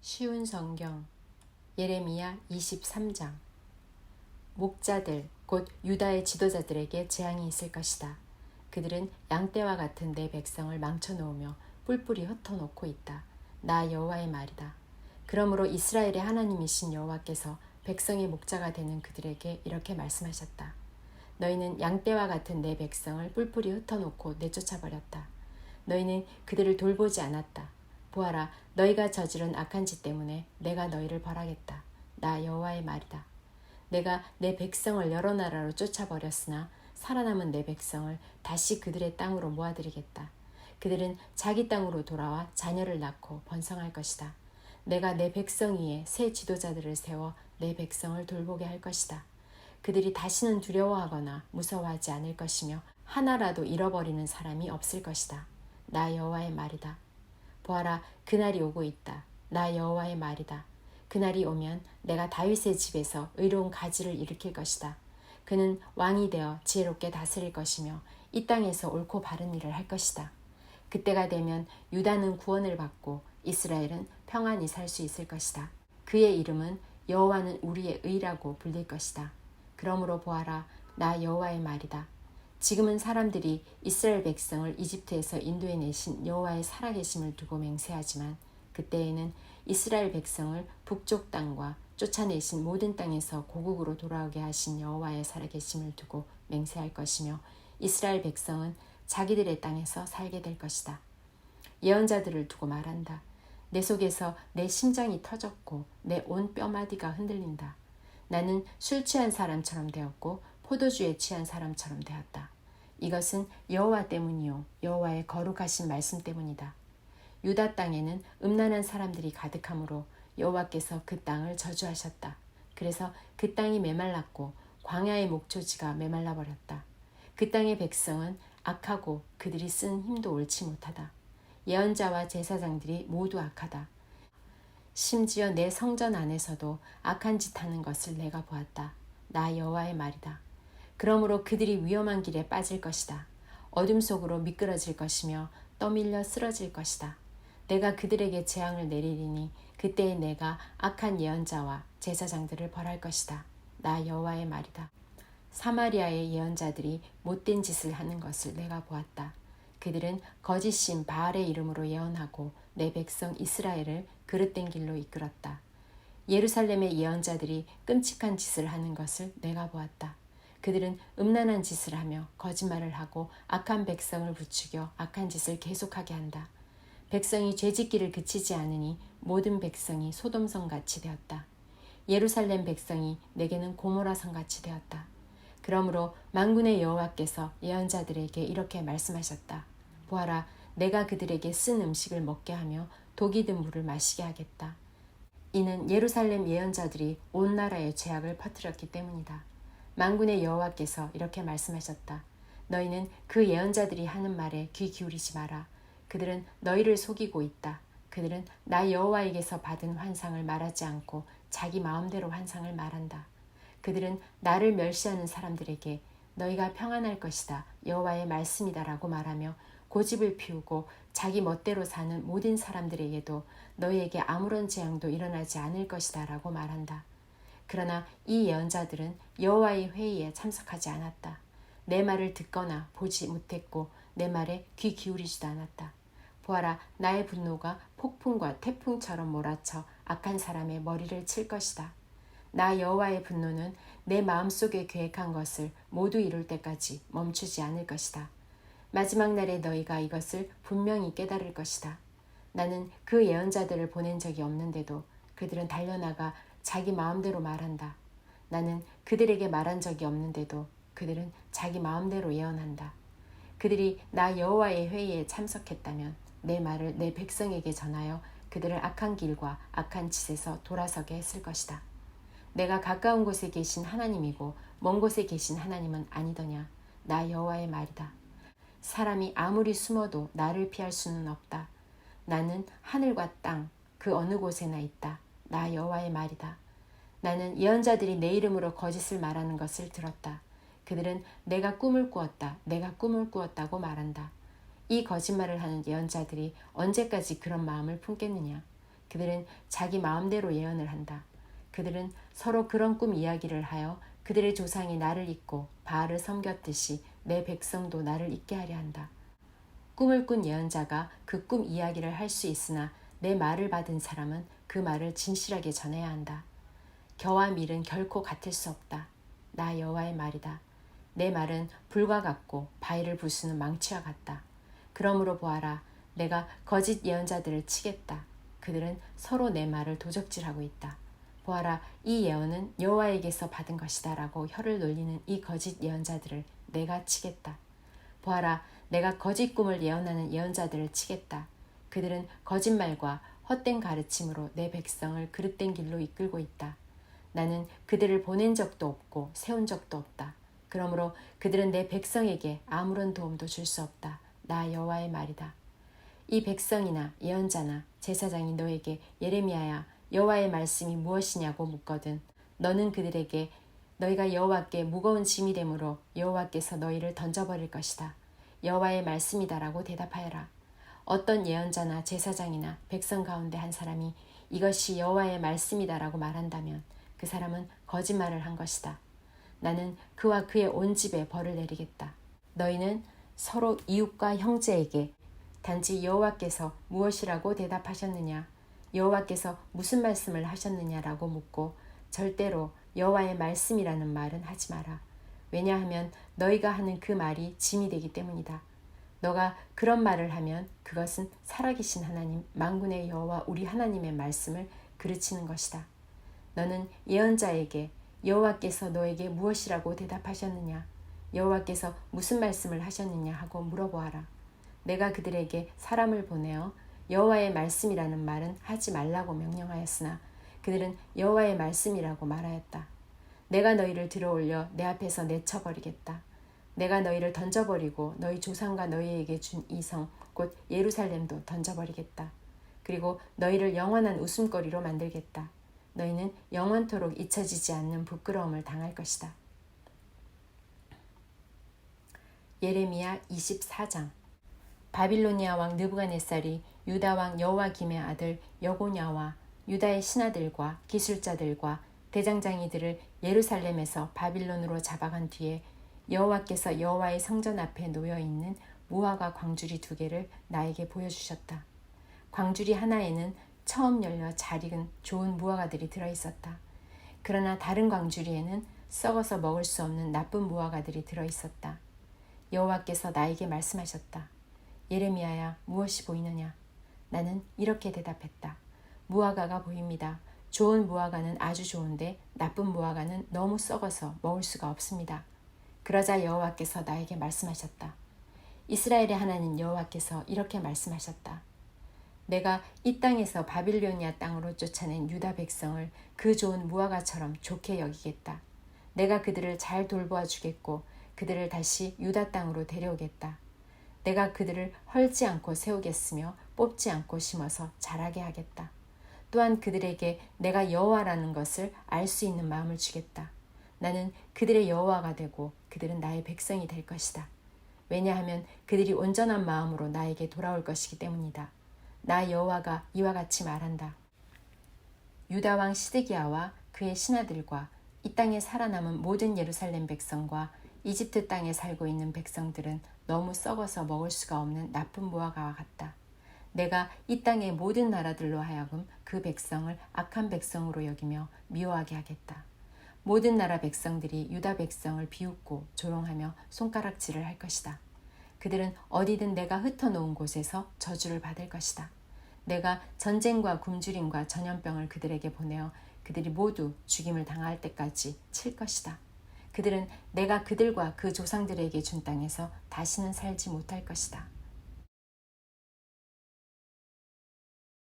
쉬운 성경 예레미야 23장. 목자들 곧 유다의 지도자들에게 재앙이 있을 것이다. 그들은 양떼와 같은 내 백성을 망쳐놓으며 뿔뿔이 흩어놓고 있다. 나 여호와의 말이다. 그러므로 이스라엘의 하나님이신 여호와께서 백성의 목자가 되는 그들에게 이렇게 말씀하셨다. 너희는 양떼와 같은 내 백성을 뿔뿔이 흩어놓고 내쫓아버렸다. 너희는 그들을 돌보지 않았다. 보아라, 너희가 저지른 악한 짓 때문에 내가 너희를 벌하겠다. 나 여호와의 말이다. 내가 내 백성을 여러 나라로 쫓아버렸으나 살아남은 내 백성을 다시 그들의 땅으로 모아들이겠다. 그들은 자기 땅으로 돌아와 자녀를 낳고 번성할 것이다. 내가 내 백성 위에 새 지도자들을 세워 내 백성을 돌보게 할 것이다. 그들이 다시는 두려워하거나 무서워하지 않을 것이며 하나라도 잃어버리는 사람이 없을 것이다. 나 여호와의 말이다. 보아라, 그날이 오고 있다. 나 여호와의 말이다. 그날이 오면 내가 다윗의 집에서 의로운 가지를 일으킬 것이다. 그는 왕이 되어 지혜롭게 다스릴 것이며 이 땅에서 옳고 바른 일을 할 것이다. 그때가 되면 유다는 구원을 받고 이스라엘은 평안히 살 수 있을 것이다. 그의 이름은 여호와는 우리의 의라고 불릴 것이다. 그러므로 보아라, 나 여호와의 말이다. 지금은 사람들이 이스라엘 백성을 이집트에서 인도해 내신 여호와의 살아계심을 두고 맹세하지만 그때에는 이스라엘 백성을 북쪽 땅과 쫓아내신 모든 땅에서 고국으로 돌아오게 하신 여호와의 살아계심을 두고 맹세할 것이며 이스라엘 백성은 자기들의 땅에서 살게 될 것이다. 예언자들을 두고 말한다. 내 속에서 내 심장이 터졌고 내 온 뼈마디가 흔들린다. 나는 술 취한 사람처럼 되었고 포도주에 취한 사람처럼 되었다. 이것은 여호와 때문이요 여호와의 거룩하신 말씀 때문이다. 유다 땅에는 음란한 사람들이 가득하므로 여호와께서 그 땅을 저주하셨다. 그래서 그 땅이 메말랐고 광야의 목초지가 메말라 버렸다. 그 땅의 백성은 악하고 그들이 쓴 힘도 옳지 못하다. 예언자와 제사장들이 모두 악하다. 심지어 내 성전 안에서도 악한 짓 하는 것을 내가 보았다. 나 여호와의 말이다. 그러므로 그들이 위험한 길에 빠질 것이다. 어둠 속으로 미끄러질 것이며 떠밀려 쓰러질 것이다. 내가 그들에게 재앙을 내리리니 그때에 내가 악한 예언자와 제사장들을 벌할 것이다. 나 여호와의 말이다. 사마리아의 예언자들이 못된 짓을 하는 것을 내가 보았다. 그들은 거짓신 바알의 이름으로 예언하고 내 백성 이스라엘을 그릇된 길로 이끌었다. 예루살렘의 예언자들이 끔찍한 짓을 하는 것을 내가 보았다. 그들은 음란한 짓을 하며 거짓말을 하고 악한 백성을 부추겨 악한 짓을 계속하게 한다. 백성이 죄짓기를 그치지 않으니 모든 백성이 소돔성같이 되었다. 예루살렘 백성이 내게는 고모라성같이 되었다. 그러므로 만군의 여호와께서 예언자들에게 이렇게 말씀하셨다. 보아라, 내가 그들에게 쓴 음식을 먹게 하며 독이 든 물을 마시게 하겠다. 이는 예루살렘 예언자들이 온 나라에 죄악을 퍼뜨렸기 때문이다. 만군의 여호와께서 이렇게 말씀하셨다. 너희는 그 예언자들이 하는 말에 귀 기울이지 마라. 그들은 너희를 속이고 있다. 그들은 나 여호와에게서 받은 환상을 말하지 않고 자기 마음대로 환상을 말한다. 그들은 나를 멸시하는 사람들에게 너희가 평안할 것이다. 여호와의 말씀이다라고 말하며 고집을 피우고 자기 멋대로 사는 모든 사람들에게도 너희에게 아무런 재앙도 일어나지 않을 것이다 라고 말한다. 그러나 이 예언자들은 여호와의 회의에 참석하지 않았다. 내 말을 듣거나 보지 못했고 내 말에 귀 기울이지도 않았다. 보아라, 나의 분노가 폭풍과 태풍처럼 몰아쳐 악한 사람의 머리를 칠 것이다. 나 여호와의 분노는 내 마음속에 계획한 것을 모두 이룰 때까지 멈추지 않을 것이다. 마지막 날에 너희가 이것을 분명히 깨달을 것이다. 나는 그 예언자들을 보낸 적이 없는데도 그들은 달려나가 자기 마음대로 말한다. 나는 그들에게 말한 적이 없는데도 그들은 자기 마음대로 예언한다. 그들이 나 여호와의 회의에 참석했다면 내 말을 내 백성에게 전하여 그들을 악한 길과 악한 짓에서 돌아서게 했을 것이다. 내가 가까운 곳에 계신 하나님이고 먼 곳에 계신 하나님은 아니더냐. 나 여호와의 말이다. 사람이 아무리 숨어도 나를 피할 수는 없다. 나는 하늘과 땅 그 어느 곳에나 있다. 나 여호와의 말이다. 나는 예언자들이 내 이름으로 거짓을 말하는 것을 들었다. 그들은 내가 꿈을 꾸었다. 내가 꿈을 꾸었다고 말한다. 이 거짓말을 하는 예언자들이 언제까지 그런 마음을 품겠느냐. 그들은 자기 마음대로 예언을 한다. 그들은 서로 그런 꿈 이야기를 하여 그들의 조상이 나를 잊고 바알을 섬겼듯이 내 백성도 나를 잊게 하려 한다. 꿈을 꾼 예언자가 그 꿈 이야기를 할 수 있으나 내 말을 받은 사람은 그 말을 진실하게 전해야 한다. 겨와 밀은 결코 같을 수 없다. 나 여호와의 말이다. 내 말은 불과 같고 바위를 부수는 망치와 같다. 그러므로 보아라, 내가 거짓 예언자들을 치겠다. 그들은 서로 내 말을 도적질하고 있다. 보아라, 이 예언은 여호와에게서 받은 것이다 라고 혀를 놀리는 이 거짓 예언자들을 내가 치겠다. 보아라, 내가 거짓 꿈을 예언하는 예언자들을 치겠다. 그들은 거짓말과 헛된 가르침으로 내 백성을 그릇된 길로 이끌고 있다. 나는 그들을 보낸 적도 없고 세운 적도 없다. 그러므로 그들은 내 백성에게 아무런 도움도 줄 수 없다. 나 여호와의 말이다. 이 백성이나 예언자나 제사장이 너에게 예레미야야, 여호와의 말씀이 무엇이냐고 묻거든 너는 그들에게 너희가 여호와께 무거운 짐이 되므로 여호와께서 너희를 던져버릴 것이다. 여호와의 말씀이다라고 대답하여라. 어떤 예언자나 제사장이나 백성 가운데 한 사람이 이것이 여호와의 말씀이다라고 말한다면 그 사람은 거짓말을 한 것이다. 나는 그와 그의 온 집에 벌을 내리겠다. 너희는 서로 이웃과 형제에게 단지 여호와께서 무엇이라고 대답하셨느냐, 여호와께서 무슨 말씀을 하셨느냐라고 묻고 절대로 여호와의 말씀이라는 말은 하지 마라. 왜냐하면 너희가 하는 그 말이 짐이 되기 때문이다. 너가 그런 말을 하면 그것은 살아계신 하나님 만군의 여호와 우리 하나님의 말씀을 그르치는 것이다. 너는 예언자에게 여호와께서 너에게 무엇이라고 대답하셨느냐, 여호와께서 무슨 말씀을 하셨느냐 하고 물어보아라. 내가 그들에게 사람을 보내어 여호와의 말씀이라는 말은 하지 말라고 명령하였으나 그들은 여호와의 말씀이라고 말하였다. 내가 너희를 들어올려 내 앞에서 내쳐버리겠다. 내가 너희를 던져버리고 너희 조상과 너희에게 준 이 성 곧 예루살렘도 던져버리겠다. 그리고 너희를 영원한 웃음거리로 만들겠다. 너희는 영원토록 잊혀지지 않는 부끄러움을 당할 것이다. 예레미야 24장. 바빌로니아 왕 느부갓네살이 유다 왕 여호와김의 아들 여고냐와 유다의 신하들과 기술자들과 대장장이들을 예루살렘에서 바빌론으로 잡아간 뒤에 여호와께서 여호와의 성전 앞에 놓여있는 무화과 광주리 2개를 나에게 보여주셨다. 광주리 하나에는 처음 열려 잘 익은 좋은 무화과들이 들어있었다. 그러나 다른 광주리에는 썩어서 먹을 수 없는 나쁜 무화과들이 들어있었다. 여호와께서 나에게 말씀하셨다. 예레미야야, 무엇이 보이느냐? 나는 이렇게 대답했다. 무화과가 보입니다. 좋은 무화과는 아주 좋은데 나쁜 무화과는 너무 썩어서 먹을 수가 없습니다. 그러자 여호와께서 나에게 말씀하셨다. 이스라엘의 하나님 여호와께서 이렇게 말씀하셨다. 내가 이 땅에서 바빌로니아 땅으로 쫓아낸 유다 백성을 그 좋은 무화과처럼 좋게 여기겠다. 내가 그들을 잘 돌보아 주겠고 그들을 다시 유다 땅으로 데려오겠다. 내가 그들을 헐지 않고 세우겠으며 뽑지 않고 심어서 자라게 하겠다. 또한 그들에게 내가 여호와라는 것을 알 수 있는 마음을 주겠다. 나는 그들의 여호와가 되고 그들은 나의 백성이 될 것이다. 왜냐하면 그들이 온전한 마음으로 나에게 돌아올 것이기 때문이다. 나 여호와가 이와 같이 말한다. 유다 왕 시드기야와 그의 신하들과 이 땅에 살아남은 모든 예루살렘 백성과 이집트 땅에 살고 있는 백성들은 너무 썩어서 먹을 수가 없는 나쁜 무화과와 같다. 내가 이 땅의 모든 나라들로 하여금 그 백성을 악한 백성으로 여기며 미워하게 하겠다. 모든 나라 백성들이 유다 백성을 비웃고 조롱하며 손가락질을 할 것이다. 그들은 어디든 내가 흩어놓은 곳에서 저주를 받을 것이다. 내가 전쟁과 굶주림과 전염병을 그들에게 보내어 그들이 모두 죽임을 당할 때까지 칠 것이다. 그들은 내가 그들과 그 조상들에게 준 땅에서 다시는 살지 못할 것이다.